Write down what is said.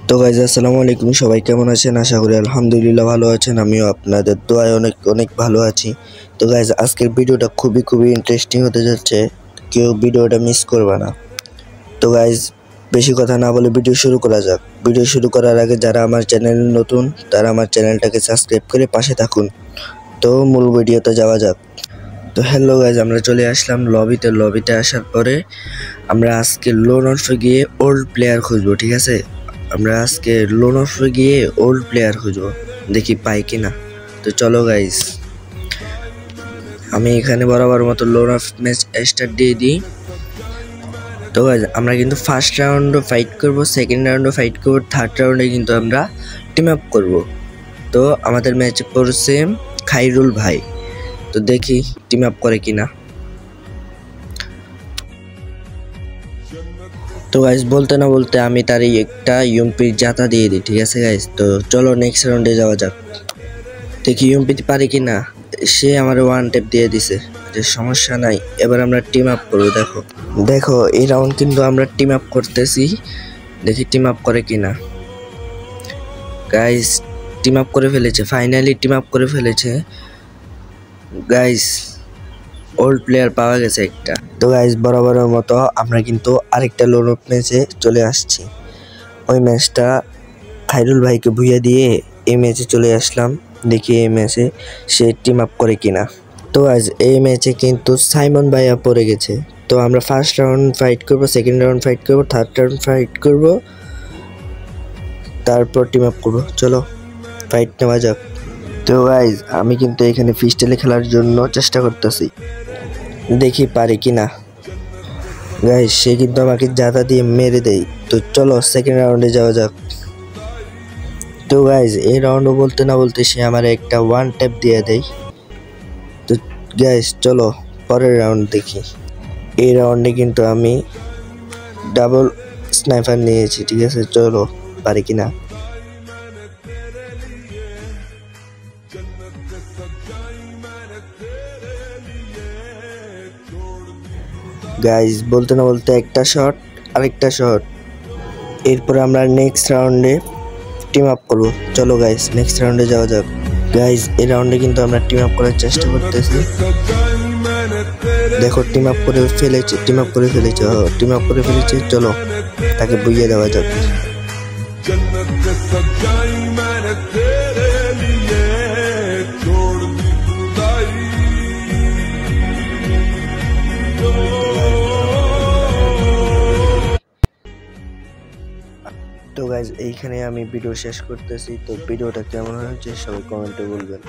তো গাইজ আসসালামু আলাইকুম, সবাই কেমন আছেন? আশা করি আলহামদুলিল্লাহ ভালো আছেন। আমিও আপনাদের দোয়ায় অনেক অনেক ভালো আছি। তো গাইজ আজকের ভিডিওটা খুবই ইন্টারেস্টিং হতে যাচ্ছে, কেউ ভিডিওটা মিস করবে না। তো গাইজ বেশি কথা না বলে ভিডিও শুরু করা যাক। ভিডিও শুরু করার আগে যারা আমার চ্যানেল নতুন তারা আমার চ্যানেলটাকে সাবস্ক্রাইব করে পাশে থাকুন। তো মূল ভিডিওতে যাওয়া যাক। তো হ্যালো গাইজ, আমরা চলে আসলাম লবিতে আসার পরে আমরা আজকে লোন অফে গিয়ে ওল্ড প্লেয়ার খুঁজবো, ঠিক আছে? আমরা আজকে লোন অফে গিয়ে ওল্ড প্লেয়ার খুঁজবো, দেখি পাই কিনা। তো চলো গাইজ, আমি এখানে বরাবর মতো লোন অফ ম্যাচ স্টার্ট দিয়ে দিই। তো গাইজ আমরা কিন্তু ফার্স্ট রাউন্ডও ফাইট করব, সেকেন্ড রাউন্ডও ফাইট করব, থার্ড রাউন্ডে কিন্তু আমরা টিম আপ করব। তো আমাদের ম্যাচে পড়ছে খাইরুল ভাই, তো দেখি টিম আপ করে কিনা। তো গাইস বলতে না বলতে আমি তার একটা ইউএমপির জাতা দিয়ে দিই, ঠিক আছে গাইস? তো চলো নেক্সট রাউন্ডে যাওয়া যাক, দেখি ইউএমপিতে পারি কি না। সে আমার ওয়ান ট্যাপ দিয়ে দিছে, যে সমস্যা নাই। এবার আমরা টিম আপ করবো। দেখো এই রাউন্ড কিন্তু আমরা টিম আপ করতেছি, দেখি টিম আপ করে কিনা। গাইস টিম আপ করে ফেলেছে, ফাইনালি টিম আপ করে ফেলেছে গাইস। ওল্ড প্লেয়ার পাওয়া গেছে একটা। তো গাইস বরাবরের মতো আমরা কিন্তু আরেকটা লোন অফ ম্যাচে চলে আসছি। ওই ম্যাচটা খাইরুল ভাইকে ভুইয়া দিয়ে এই ম্যাচে চলে আসলাম, দেখি এই ম্যাচে সে টিম আপ করে কিনা। তো গাইস এই ম্যাচে কিন্তু সাইমন ভাইয়া পড়ে গেছে। তো আমরা ফার্স্ট রাউন্ড ফাইট করব, সেকেন্ড রাউন্ড ফাইট করব, থার্ড রাউন্ড ফাইট করব, তারপর টিম আপ করব। চলো ফাইট নেওয়া যাক। তো গাইস আমি কিন্তু এখানে ফিস্টেলে খেলার জন্য চেষ্টা করতেছি, দেখি পারি কিনা। গাইস সে কিন্তু আমাকে জাতা দিয়ে মেরে দেয়। তো চলো সেকেন্ড রাউন্ডে যাওয়া যাক। তো গাইস এই রাউন্ডও বলতে না বলতে সে আমার একটা ওয়ান ট্যাপ দিয়ে দেয়। তো গাইস চলো পরের রাউন্ড দেখি। এই রাউন্ডে কিন্তু আমি ডাবল স্নাইপার নিয়েছি, ঠিক আছে? চলো পারি কিনা। গাইস বলতে না বলতে একটা শট, আরেকটা শট, এরপর আমরা নেক্সট রাউন্ডে টিম আপ করবো। চলো গাইস নেক্সট রাউন্ডে যাওয়া যাক। গাইস এই রাউন্ডে কিন্তু আমরা টিম আপ করার চেষ্টা করতেছি। দেখো টিম আপ করে ফেলেছে, চলো তাকে বুইয়ে দেওয়া যাক। তো গাইজ এইখানে আমি ভিডিও শেষ করতেছি। তো ভিডিওটা কেমন হয়েছে সবাই কমেন্টে বলবেন।